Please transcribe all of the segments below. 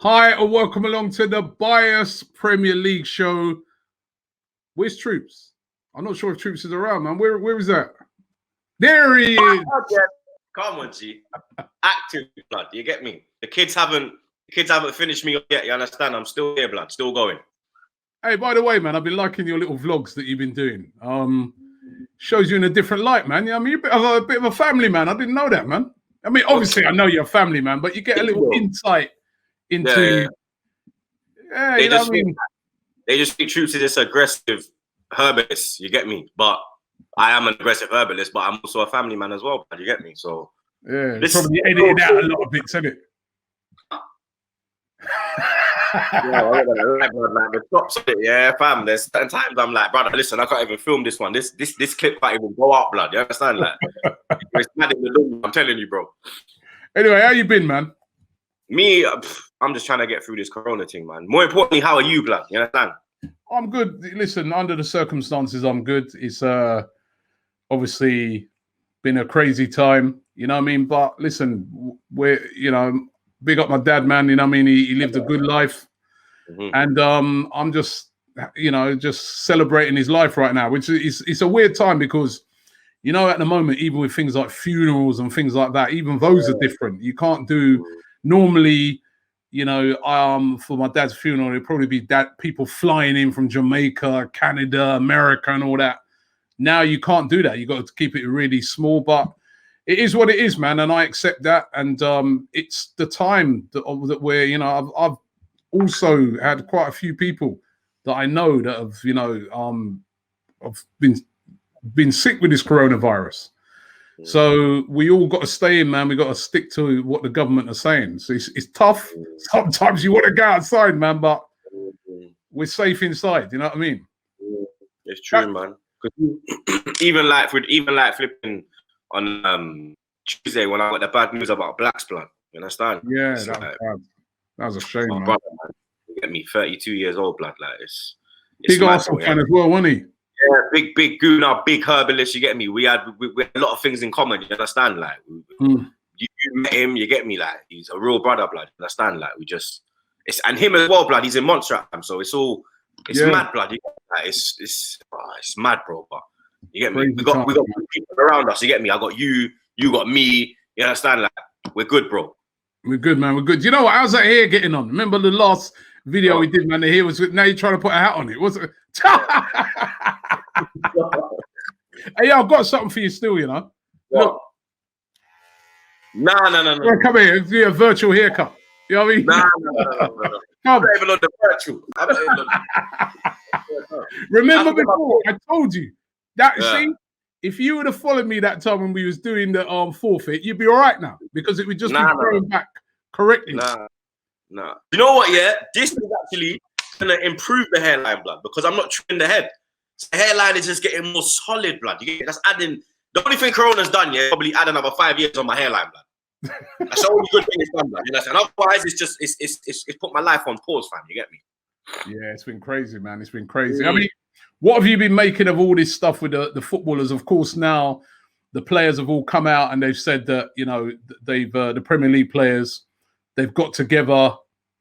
Hi, and welcome along to the Bias Premier League show. Where's Troopz? I'm not sure if Troopz is around, man. Where is that? There he is. Come on, G. Active blood. You get me? The kids haven't finished me yet. You understand? I'm still here, blood. Still going. Hey, by the way, man, I've been liking your little vlogs that you've been doing. Shows you in a different light, man. You know, I mean, you're a bit of a family man. I didn't know that, man. I mean, obviously, I know you're a family man, but you get a little insight into. Yeah, you know what I mean? They just think Troopz is this aggressive herbalist. You get me? But I am an aggressive herbalist, but I'm also a family man as well. You get me? So yeah, probably edited out a lot of bits, isn't it? Yeah, like the tops of it, yeah, fam. There's certain times I'm like, brother, listen, I can't even film this one. This clip can't even go out, blood. You understand? Like, it's mad in the room, I'm telling you, bro. Anyway, how you been, man? Me, I'm just trying to get through this corona thing, man. More importantly, how are you, blood? You understand? I'm good. Listen, under the circumstances, I'm good. It's obviously been a crazy time, you know what I mean? But listen, big up my dad, man. You know what I mean? He lived a good life. And I'm just, just celebrating his life right now, which is it's a weird time because, at the moment, even with things like funerals and things like that, even those are different. You can't do normally, for my dad's funeral, it'd probably be people flying in from Jamaica, Canada, America, and all that. Now you can't do that. You got to keep it really small, but it is what it is, man, and I accept that. And it's the time that we're, I've also had quite a few people that I know that have been sick with this coronavirus. So we all got to stay in, man. We got to stick to what the government are saying. So it's tough. Sometimes you want to go outside, man, but we're safe inside. You know what I mean? It's true, man. Even like flipping on Tuesday when I got the bad news about Black's blood. You understand? Yeah, that was bad. That was a shame, man. Brother, man. You get me, 32 years old, blood. Like it's big Arsenal fan as well, wasn't he? Yeah, big gooner, big herbalist. You get me? We had a lot of things in common. You understand? Like you met him. You get me? Like he's a real brother, blood. You understand? Like and him as well, blood. He's in Montserrat, so it's mad, blood. You get me? Like, it's mad, bro. But you get me? We got people around us. You get me? I got you. You got me. You understand? Like we're good, bro. We're good, man. We're good. You know what? How's that hair getting on? Remember the last video we did, man? The hair was now you're trying to put a hat on it. What's it? Hey, I've got something for you still, you know. Look. No. Come here, do a virtual haircut. You know what I mean? No. I'm not even on the virtual. Remember before I told you that? See, if you would have followed me that time when we was doing the forfeit, you'd be all right now because it would just be thrown back correctly. Nah. You know what? Yeah, this is actually gonna improve the hairline, blood, because I'm not trimming the head. So the hairline is just getting more solid, blood. That's adding. The only thing Corona's done, probably add another 5 years on my hairline, blood. That's the only good thing it's done, blood. You know, otherwise, it's put my life on pause, fam. You get me? Yeah, it's been crazy, man. It's been crazy. I mean, what have you been making of all this stuff with the footballers? Of course, now the players have all come out and they've said that they've the Premier League players they've got together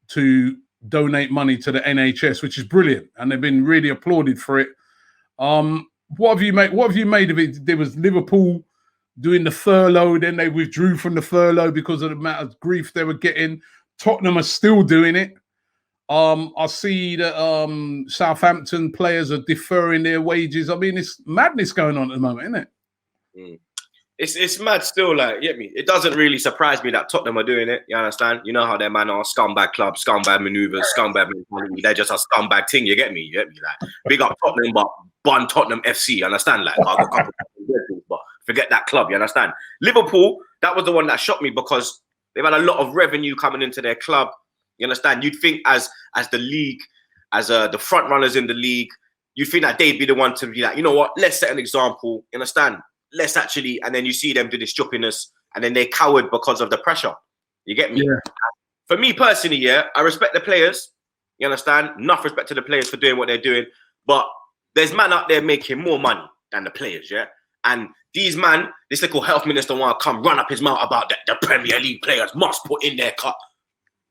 to donate money to the NHS, which is brilliant, and they've been really applauded for it. What have you made of it? There was Liverpool doing the furlough, then they withdrew from the furlough because of the amount of grief they were getting. Tottenham are still doing it. I see that Southampton players are deferring their wages. I mean, it's madness going on at the moment, isn't it? It's mad still, like, get me? It doesn't really surprise me that Tottenham are doing it, you understand? You know how their man are, scumbag club, scumbag maneuvers, scumbag mentality. They're just a scumbag thing, you get me? Like, big up Tottenham, but bun Tottenham FC, you understand? Like, I've got a couple of but forget that club, you understand? Liverpool, that was the one that shocked me because they've had a lot of revenue coming into their club, you understand? You'd think as the league, as the front runners in the league, you'd think that they'd be the one to be like, you know what, let's set an example, you understand? Let's actually, and then you see them do this stupidness, and then they cowered because of the pressure. You get me? Yeah. For me personally, I respect the players. You understand? Enough respect to the players for doing what they're doing. But there's man out there making more money than the players, yeah? And these man, this little health minister want to come run up his mouth about that the Premier League players must put in their cut.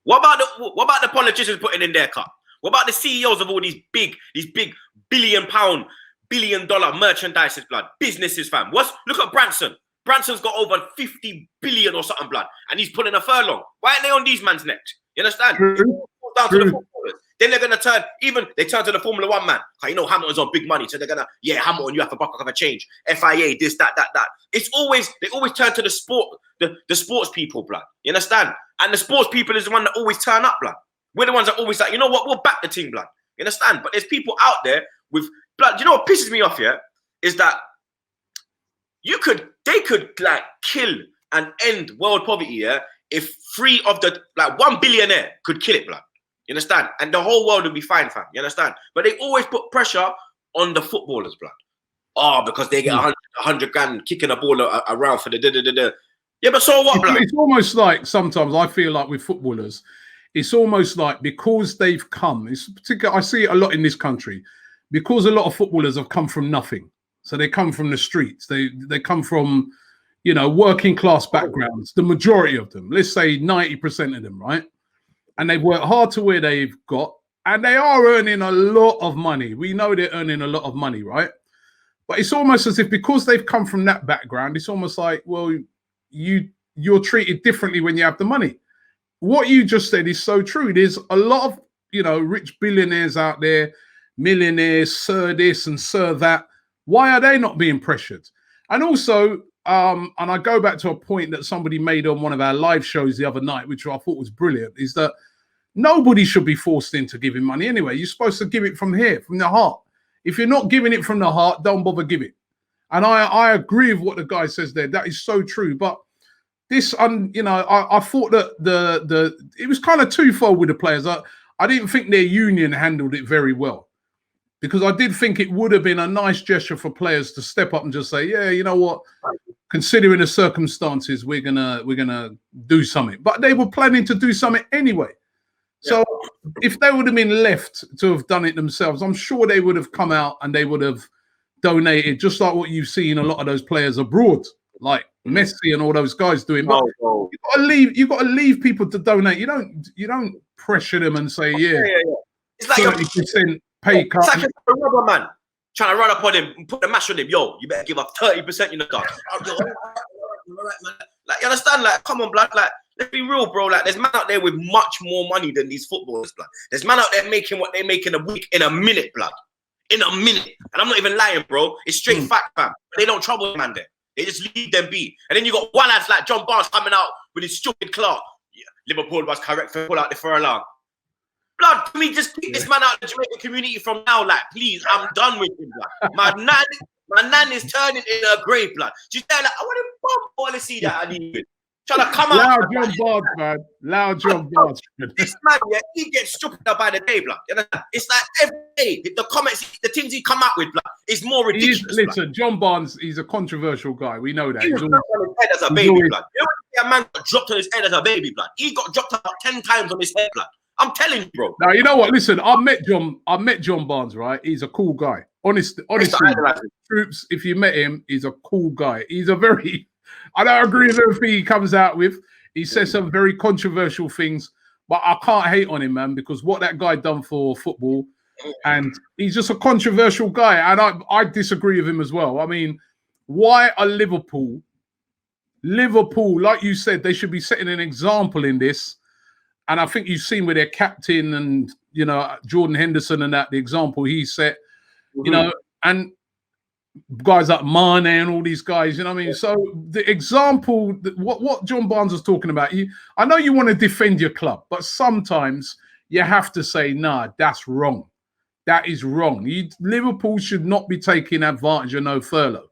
What about the politicians putting in their cut? What about the CEOs of all these big billion-pound, billion-dollar merchandises, blood? Businesses, fam. Look at Branson. Branson's got over 50 billion or something, blood, and he's pulling a furlong. Why aren't they on these man's necks? You understand? Down to the footballers. Then they're gonna turn to the Formula One man. You know Hamilton's on big money, so they're gonna Hamilton, you have to buck up a change. FIA, this, that. They always turn to the sports people, blood. You understand? And the sports people is the one that always turn up, blood. We're the ones that always like, you know what, we'll back the team, blood. You understand? But there's people out there with blood. You know what pisses me off here is that they could like kill and end world poverty, yeah, if 1 billionaire could kill it, blood. You understand? And the whole world would be fine, fam. You understand? But they always put pressure on the footballers, blood. Oh, because they get 100 grand kicking a ball around for the da-da-da-da. Yeah, but so what, blood? It's almost like sometimes I feel like with footballers, it's almost like because they've come, I see it a lot in this country, because a lot of footballers have come from nothing. So they come from the streets. They come from, you know, working class backgrounds, the majority of them, let's say 90% of them, right? And they've worked hard to where they've got, and they are earning a lot of money. We know they're earning a lot of money, right? But it's almost as if because they've come from that background, it's almost like, well, you're treated differently when you have the money. What you just said is so true. There's a lot of, you know, rich billionaires out there, millionaires, sir this and sir that. Why are they not being pressured? And also, and I go back to a point that somebody made on one of our live shows the other night, which I thought was brilliant, is that nobody should be forced into giving money anyway. You're supposed to give it from here, from the heart. If you're not giving it from the heart, don't bother give it. And I agree with what the guy says there. That is so true. But this, you know, I thought that it was kind of twofold with the players. I didn't think their union handled it very well, because I did think it would have been a nice gesture for players to step up and just say, yeah, you know what, considering the circumstances, we're gonna do something. But they were planning to do something anyway. So if they would have been left to have done it themselves, I'm sure they would have come out and they would have donated, just like what you've seen a lot of those players abroad, like Messi and all those guys doing. But you've got to leave people to donate. You don't pressure them and say, it's like 30% pay cut. It's like a rubber man trying to run up on him and put the mash on him. Yo, you better give up 30%, you know, guys. Like, you understand? Like, come on, blood. Like, let's be real, bro. Like, there's man out there with much more money than these footballers, blood. There's man out there making what they make in a week, in a minute, blood. In a minute. And I'm not even lying, bro. It's straight fact, fam. They don't trouble man there. They just leave them be. And then you got one lads like John Barnes coming out with his stupid Clark. Yeah, Liverpool was correct for pull out the furlong. Blood, can we just pick this man out of the Jamaican community from now? Like, please, I'm done with him, blood. My nan is turning in her grave, blood. She's there like, I want to bomb to see that I need it. Trying to come Loud out. John Barnes, man. Loud John Barnes. This man, yeah, he gets stupid by the day, blood. You know? It's like every day, the comments, the things he come out with, blood, is more ridiculous. Listen, John Barnes, he's a controversial guy. We know that. He was dropped on his head as a baby, blood. You know, a man got dropped on his head as a baby, blood. He got dropped about 10 times on his head, blood. I'm telling you, bro. Now, you know what? Listen, I met John Barnes, right? He's a cool guy. Honestly, Troopz, if you met him, he's a cool guy. He's a very, I don't agree with everything he comes out with. He says some very controversial things, but I can't hate on him, man, because what that guy done for football, and he's just a controversial guy, and I disagree with him as well. I mean, why are Liverpool, like you said, they should be setting an example in this. And I think you've seen with their captain and, you know, Jordan Henderson and that, the example he set, you know, and guys like Mane and all these guys, you know what I mean? So the example, what John Barnes was talking about, I know you want to defend your club, but sometimes you have to say, nah, that's wrong. That is wrong. Liverpool should not be taking advantage of no furlough.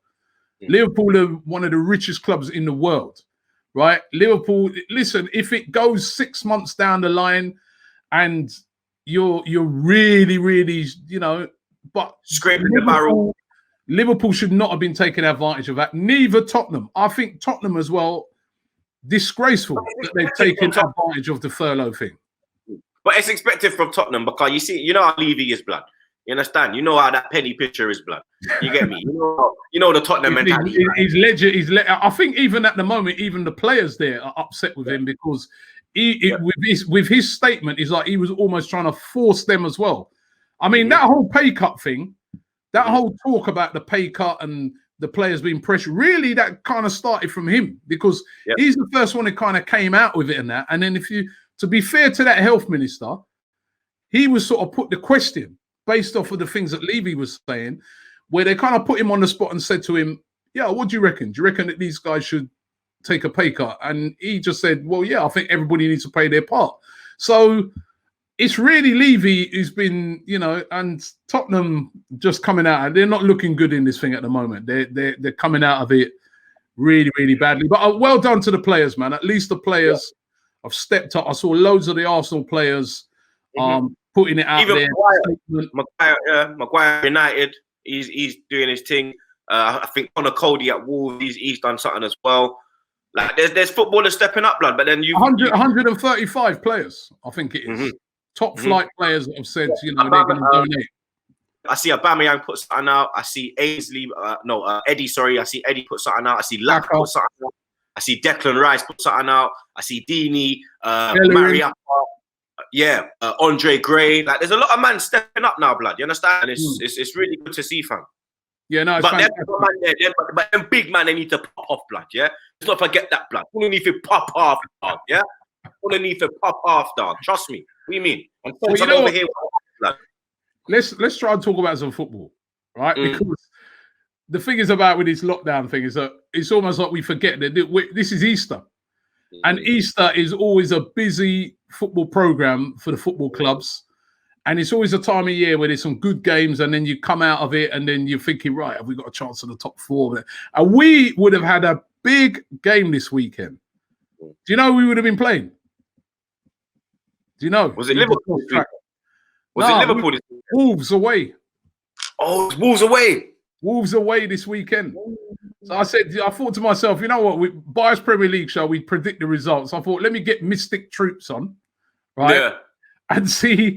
Liverpool are one of the richest clubs in the world. Right, Liverpool. Listen, if it goes 6 months down the line, and you're really, you know, but scraping the barrel, Liverpool should not have been taking advantage of that. Neither Tottenham. I think Tottenham as well. Disgraceful that they've taken advantage of the furlough thing. But it's expected from Tottenham because you know how Levy is, blood. You understand? You know how that penny picture is, blood. You get me? You know the Tottenham mentality. He's legit. I think even at the moment, even the players there are upset with him because with his statement, is like he was almost trying to force them as well. I mean, that whole pay cut thing, that whole talk about the pay cut and the players being pressured, really that kind of started from him, because he's the first one that kind of came out with it and that. And then to be fair to that health minister, he was sort of put the question based off of the things that Levy was saying, where they kind of put him on the spot and said to him, yeah, what do you reckon? Do you reckon that these guys should take a pay cut? And he just said, well, yeah, I think everybody needs to play their part. So it's really Levy who's been, and Tottenham just coming out, and they're not looking good in this thing at the moment. They're coming out of it really, really badly. But well done to the players, man. At least the players have stepped up. I saw loads of the Arsenal players putting it out even there. Maguire United, he's doing his thing. I think Connor Cody at Wolves, he's done something as well. Like there's footballers stepping up, blood. But then 135 players, I think it is. Top flight players that have said, they're going to donate. I see Aubameyang put something out. I see Eddie. Sorry, I see Eddie put something out. I see Lack put something out. I see Declan Rice put something out. I see Dini, Maria, Andre Gray. Like there's a lot of men stepping up now, blood. You understand? And it's really good to see, fam. Yeah, no, but them big man, they need to pop off, blood. Yeah, let's not forget that, blood. All need to pop off, dog. Yeah, all need to pop off, dog. Trust me. What do you mean? Over here, blood. Let's try and talk about some football, right? Because the thing is about with this lockdown thing is that it's almost like we forget that this is Easter, and Easter is always a busy football program for the football clubs. And it's always a time of year where there's some good games, and then you come out of it, and then you're thinking, right, have we got a chance at the top four? And we would have had a big game this weekend. Do you know who we would have been playing? Do you know? Was it Liverpool? Was it Liverpool? Wolves away. Oh, it's Wolves away. Wolves away this weekend. So I thought to myself, you know what? Bias Premier League show, we predict the results. I thought, let me get Mystic Troopz on, right? Yeah. And see,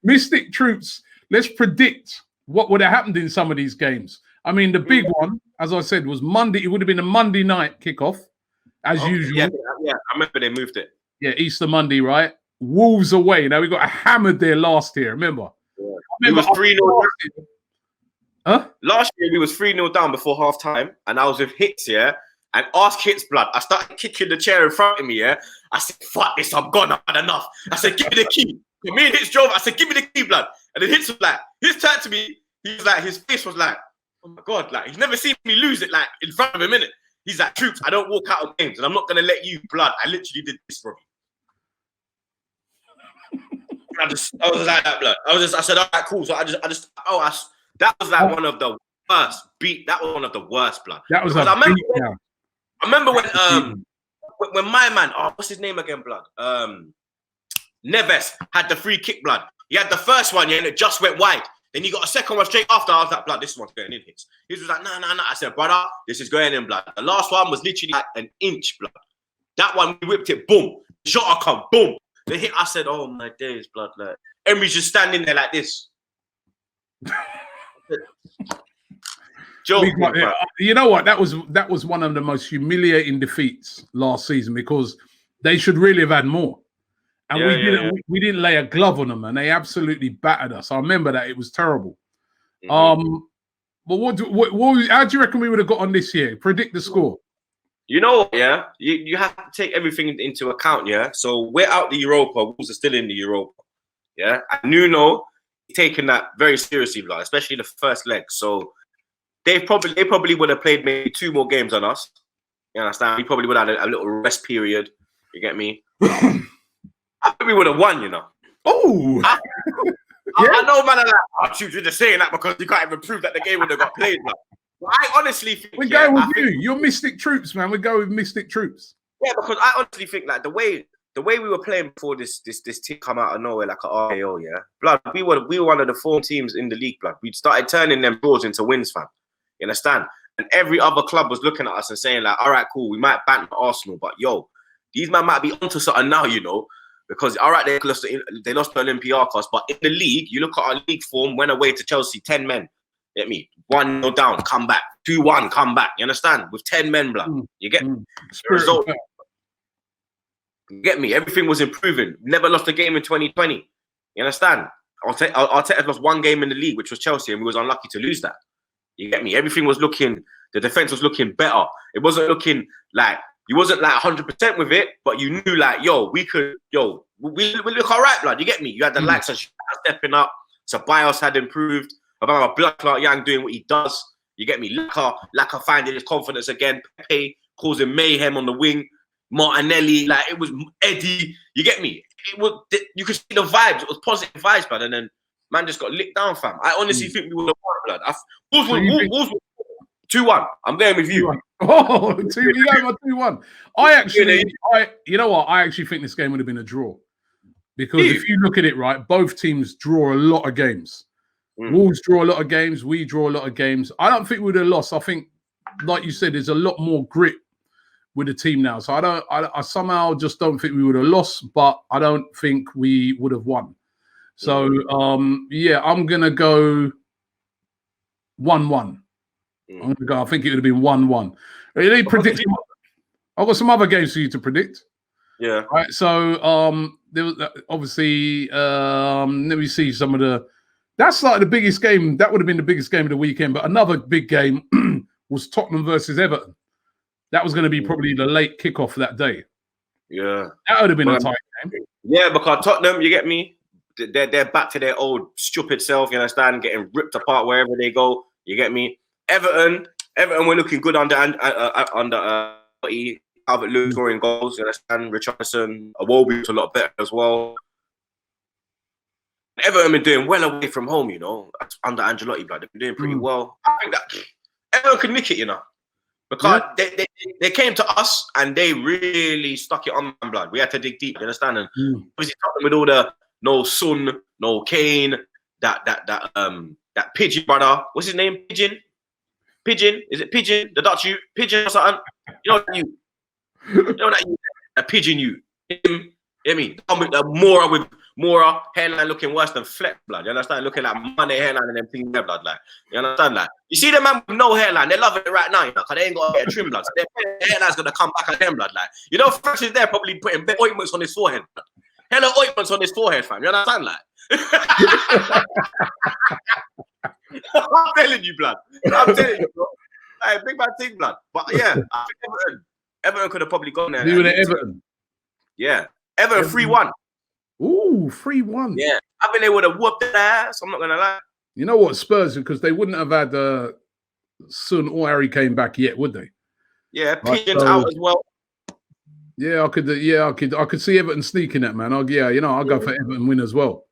Mystic Troopz, let's predict what would have happened in some of these games. I mean, the big one, as I said, was Monday. It would have been a Monday night kickoff, as usual. Yeah, I remember they moved it. Yeah, Easter Monday, right? Wolves away. Now, we got hammered there last year, remember? Yeah. It was 3-0 down. Huh? Last year, we was 3-0 down before half-time, and I was with Hits, yeah? And ask Hits, blood. I started kicking the chair in front of me, yeah? I said, fuck this, I'm gone, I've had enough. I said, give me the key. And me and Hits drove, I said, give me the key, blood. And then Hits was like, Hits turned to me, he was like, his face was like, oh my God, like, he's never seen me lose it, like, in front of him, innit? He's like, Troopz, I don't walk out of games, and I'm not going to let you, blood. I literally did this for you. I was like that, blood. I said, all right, cool. So that was like one of the worst that was one of the worst, blood. That was I remember when my man, what's his name again, blood? Neves had the free kick, blood. He had the first one, yeah, and it just went wide. Then he got a second one straight after. I was like, blood, this one's going in. Hits. He was like, no. I said, brother, this is going in, blood. The last one was literally like an inch, blood. That one, we whipped it, boom. Shot come, boom. The hit, I said, oh my days, blood. Like, Emery's just standing there like this. You know what? That was one of the most humiliating defeats last season, because they should really have had more. And we didn't lay a glove on them, and they absolutely battered us. I remember that. It was terrible. But how do you reckon we would have got on this year? Predict the score. You know, yeah, you have to take everything into account, yeah. So we're out the Europa. Wolves are still in the Europa, yeah. And Nuno taking that very seriously, blood, especially the first leg. So they probably would have played maybe 2 more games on us. You understand? We probably would have had a little rest period. You get me? I think we would have won, you know. Oh, I know, man. You're just saying that because you can't even prove that the game would have got played, man. But I honestly think we go with you. You're Mystic Troopz, man. We go with Mystic Troopz. Yeah, because I honestly think like the way we were playing before this team come out of nowhere like an RKO, yeah, blood. We were one of the 4 teams in the league, blood. We started turning them draws into wins, fam. You understand? And every other club was looking at us and saying like, all right, cool, we might banter Arsenal, but yo, these men might be onto something now, you know. Because, all right, they lost to Olympiacos, but in the league, you look at our league form, went away to Chelsea, 10 men. Get me? 1-0 down, come back. 2-1 come back. You understand? With 10 men, blood. You get the result. You get me? Everything was improving. Never lost a game in 2020. You understand? Arteta lost one game in the league, which was Chelsea, and we was unlucky to lose that. You get me? Everything was looking, the defense was looking better. It wasn't looking like, you wasn't like 100% with it, but you knew like, we look all right, blood. You get me? You had the likes of stepping up. Ceballos had improved. About Blood Clot Young doing what he does. You get me? Laka finding his confidence again. Pepe causing mayhem on the wing. Martinelli, like it was Eddie. You get me? It was, you could see the vibes. It was positive vibes, blood. And then man just got licked down, fam. I honestly think we would have won, blood. Wolves 2-1. I'm going with you. Oh, you got my 2-1. You know what? I actually think this game would have been a draw. Because if you look at it, right, both teams draw a lot of games. Wolves draw a lot of games. We draw a lot of games. I don't think we would have lost. I think, like you said, there's a lot more grit with the team now. So I somehow just don't think we would have lost, but I don't think we would have won. So, I'm going to go 1-1. I think it would have been 1-1. I've got some other games for you to predict. Yeah. All right. So, there was obviously, let me see some of the. That's like the biggest game. That would have been the biggest game of the weekend. But another big game was Tottenham versus Everton. That was going to be probably the late kickoff for that day. Yeah. That would have been a tight game. Yeah, because Tottenham, you get me? They're back to their old stupid self, you understand? Getting ripped apart wherever they go. You get me? Everton were looking good under Albert Lewis scoring goals, you understand? Richarlison, Iwobi was a lot better as well. Everton been doing well away from home, you know, under Ancelotti, blood. They've been doing pretty well. I think that Everton could nick it, you know, because they came to us and they really stuck it on, blood. We had to dig deep, you understand? And obviously with all the no Son, no Kane, that Pigeon brother, what's his name? Pigeon? Is it Pigeon? The Dutch you? Pigeon or something? You know that you? A Pigeon you? Him, hear me? Mora hairline looking worse than Fleck, blood. You understand? Looking like money hairline and them things there, blood. Like, you understand? Like, you see the man with no hairline, they love it right now, you know, because they ain't got to get a trim, blood. So their hairline's gonna come back again, blood. Like, you know, Fresh is there probably putting ointments on his forehead, blood. Hella ointments on his forehead, fam. You understand? Like, I'm telling you, blood. I'm telling you, bro. Hey, big bad thing, blood. But yeah, I think Everton could have probably gone there. You were at Everton. Yeah, Everton 3-1. Ooh, 3-1. Yeah, I think they would have whooped their ass. I'm not gonna lie. You know what, Spurs, because they wouldn't have had Son or Harry Kane back yet, would they? Yeah, Pigeon's out as well. Yeah, I could see Everton sneaking that, man. I'll go for Everton win as well.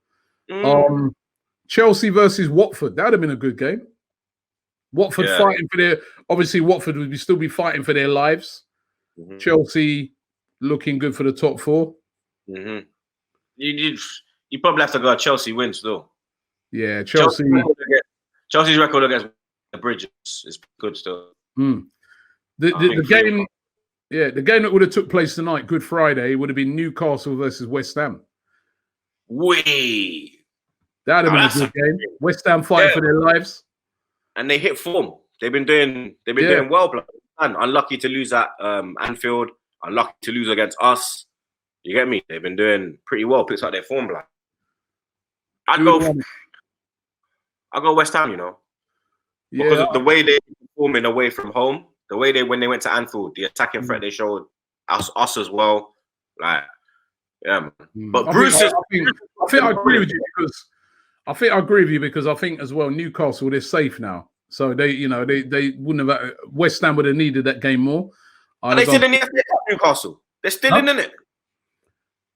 Chelsea versus Watford. That would have been a good game. Watford fighting for their. Obviously, Watford would still be fighting for their lives. Chelsea looking good for the top four. You probably have to go Chelsea wins though. Yeah, Chelsea's record against the Bridges is good still. The game. Yeah, the game that would have took place tonight, Good Friday, would have been Newcastle versus West Ham. That'd have been a good game. West Ham fighting for their lives. And they hit form. They've been doing well, blood. And unlucky to lose at Anfield, unlucky to lose against us. You get me? They've been doing pretty well, picks up their form, blood. I'll go West Ham, you know. Because of the way they're performing away from home. The way when they went to Anfield, the attacking threat they showed us as well, like But I think I agree with you because I think as well Newcastle they're safe now, so they wouldn't have. West Ham would have needed that game more. Are they still in the FA Cup, Newcastle? They're still in it.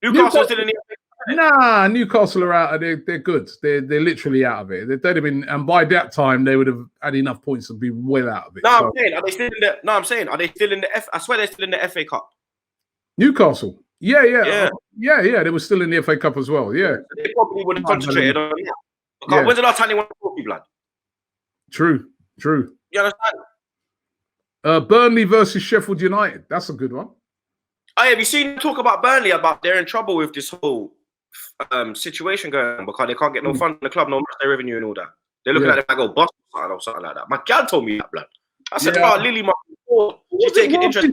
Newcastle still in the FA Cup. Nah, Newcastle are out. They're good. They're literally out of it. They'd have been, and by that time they would have had enough points to be well out of it. I'm saying, are they still in the? No, I'm saying, are they still in the I swear they're still in the FA Cup. Newcastle. Yeah. They were still in the FA Cup as well. Yeah. They probably would have concentrated on that. Yeah. When's the last time they won a trophy, blood? True. You understand? Burnley versus Sheffield United. That's a good one. Oh, yeah, have you seen them talk about Burnley about they're in trouble with this whole situation going on because they can't get no fund in the club, no match their revenue and all that. They're looking like they might go bust or something like that. My dad told me that, blood. I said, oh, Lily Martin, she's taking interest.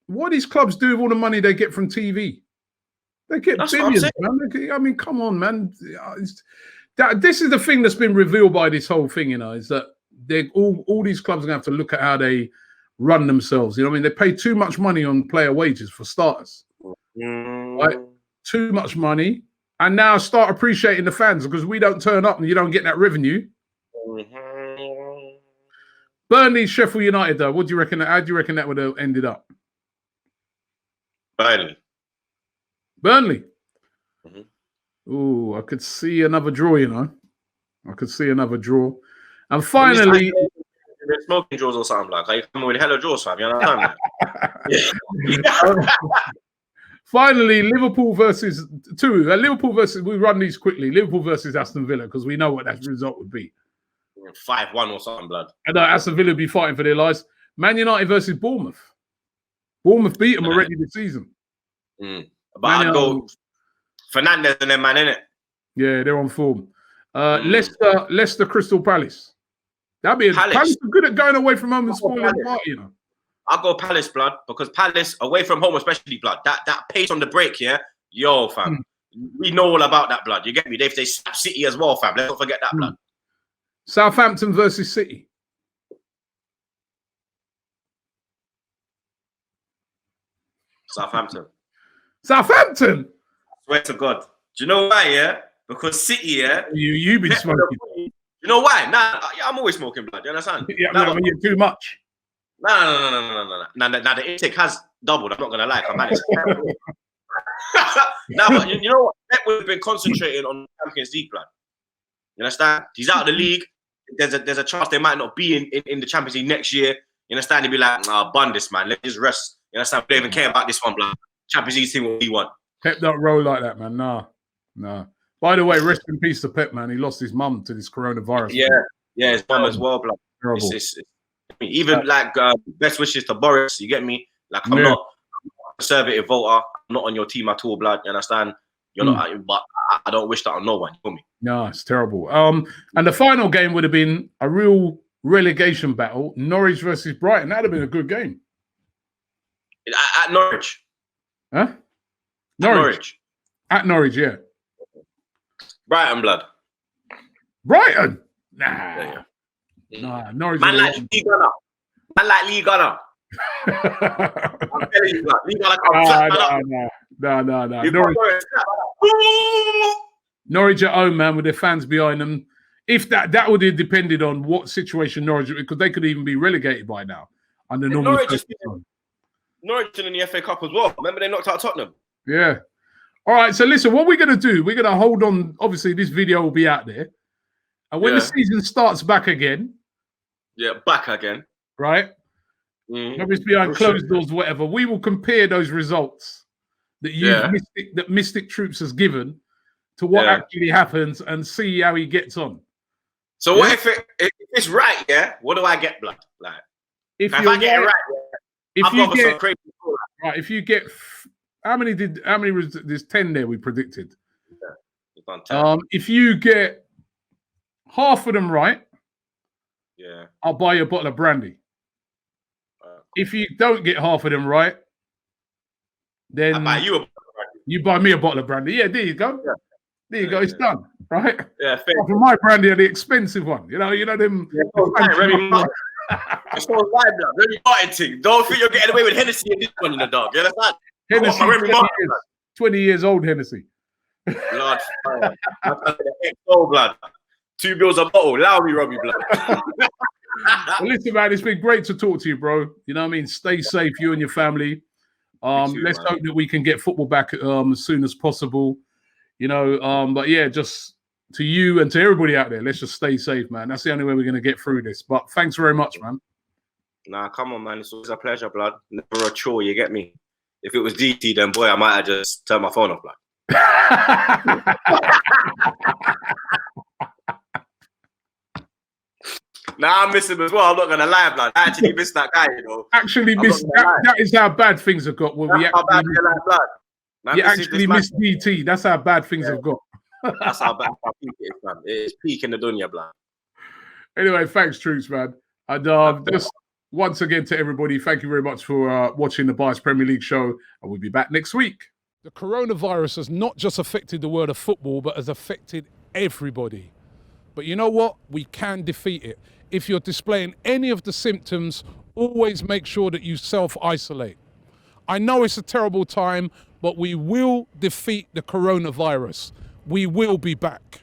What these clubs do with all the money they get from TV? They get billions, man. I mean, come on, man. This is the thing that's been revealed by this whole thing, you know, is that all these clubs are going to have to look at how they run themselves. You know what I mean? They pay too much money on player wages for starters. Right? Too much money. And now start appreciating the fans because we don't turn up and you don't get that revenue. Burnley, Sheffield United, though. What do you reckon? How do you reckon that would have ended up? Burnley. Ooh, I could see another draw, you know. I could see another draw. And finally... They're smoking draws or something like that. You come with hella draws, fam. You know what I'm saying? Finally, Liverpool versus we run these quickly. Liverpool versus Aston Villa, because we know what that result would be. 5-1 or something, blood. I know Aston Villa would be fighting for their lives. Man United versus Bournemouth. Bournemouth beat them already this season. But I'd go Fernandez and them, man, innit? Yeah, they're on form. Leicester Crystal Palace. That'd be Palace are good at going away from home and spoiling the party, you know. I'll go Palace, blood, because Palace, away from home, especially, blood, that pace on the break, yeah? Yo, fam. We know all about that, blood. You get me? They slap City as well, fam. Let's not forget that, blood. Southampton versus City. Southampton. Swear to God. Do you know why, yeah? Because City, yeah? You've been smoking. You know why? Nah, I'm always smoking, blood. You understand? Yeah, when you're too much. No. Now the intake has doubled. I'm not gonna lie. I managed. Now, but you know what? Pep would have been concentrating on Champions League, blood. You understand? He's out of the league. There's a chance they might not be in the Champions League next year. You understand? He'd be like, bun this, man. Let's just rest. You understand? We don't even care about this one, blood. Champions League team will be one. Pep don't roll like that, man. No. By the way, rest in peace to Pep, man. He lost his mum to this coronavirus. Yeah, his mum as well, blood. Even like best wishes to Boris. You get me? Like I'm not a conservative voter. I'm not on your team at all, blood. You understand? You're not, but I don't wish that on no one. You feel me? No, it's terrible. And the final game would have been a real relegation battle: Norwich versus Brighton. That'd have been a good game. At Norwich. Huh? Norwich. At Norwich, yeah. Brighton, blood. Brighton? Nah. Nah, Norwich. Man like Lee Gunner. I'm telling you, Lee Gunner. No. Norwich at home, man, with their fans behind them. If that would have depended on what situation Norwich, because they could even be relegated by now under normal. Norwich in the FA Cup as well. Remember they knocked out Tottenham. Yeah. All right. So listen, what we're gonna do? We're gonna hold on. Obviously, this video will be out there, and when the season starts back again. Yeah, back again. Right. Obviously, behind closed doors, whatever. We will compare those results that Mystic Troopz has given to what actually happens and see how he gets on. So what if it's right? Yeah. What do I get, blood? Like if I get it right, if you get how many there's 10 there we predicted. Yeah, if you get half of them right, I'll buy you a bottle of brandy. If you don't get half of them right, then I'll buy you a bottle of brandy. You buy me a bottle of brandy. Yeah, there you go. Yeah. There you go. It's done, right? Yeah, fair. For my brandy are the expensive one. You know them. It's all right, blood. Remy Martin thing. Don't think you're getting away with Hennessy in this one, in the dog. You understand? Hennessy, 20 years old Hennessy. Blood, blood. 2 bills a bottle. Allow me, Robbie, blood. Well, listen, man, it's been great to talk to you, bro. You know what I mean? Stay safe, you and your family. Let's hope that we can get football back as soon as possible. You know, but yeah, just to you and to everybody out there, let's just stay safe, man. That's the only way we're going to get through this. But thanks very much, man. Nah, come on, man. It's always a pleasure, blood. Never a chore, you get me? If it was DT, then boy, I might have just turned my phone off, blood. Nah, I miss him as well. I'm not going to lie, blood. I actually miss that guy, you know. Actually miss that is how bad things have got. You actually miss DT. That's how bad things have got. That's how bad peak it is, man. It's peak in the dunya, blood. Anyway, thanks, Troopz, man. And once again to everybody, thank you very much for watching the Bias Premier League show, and we'll be back next week. The coronavirus has not just affected the world of football, but has affected everybody. But you know what? We can defeat it. If you're displaying any of the symptoms, always make sure that you self-isolate. I know it's a terrible time, but we will defeat the coronavirus. We will be back.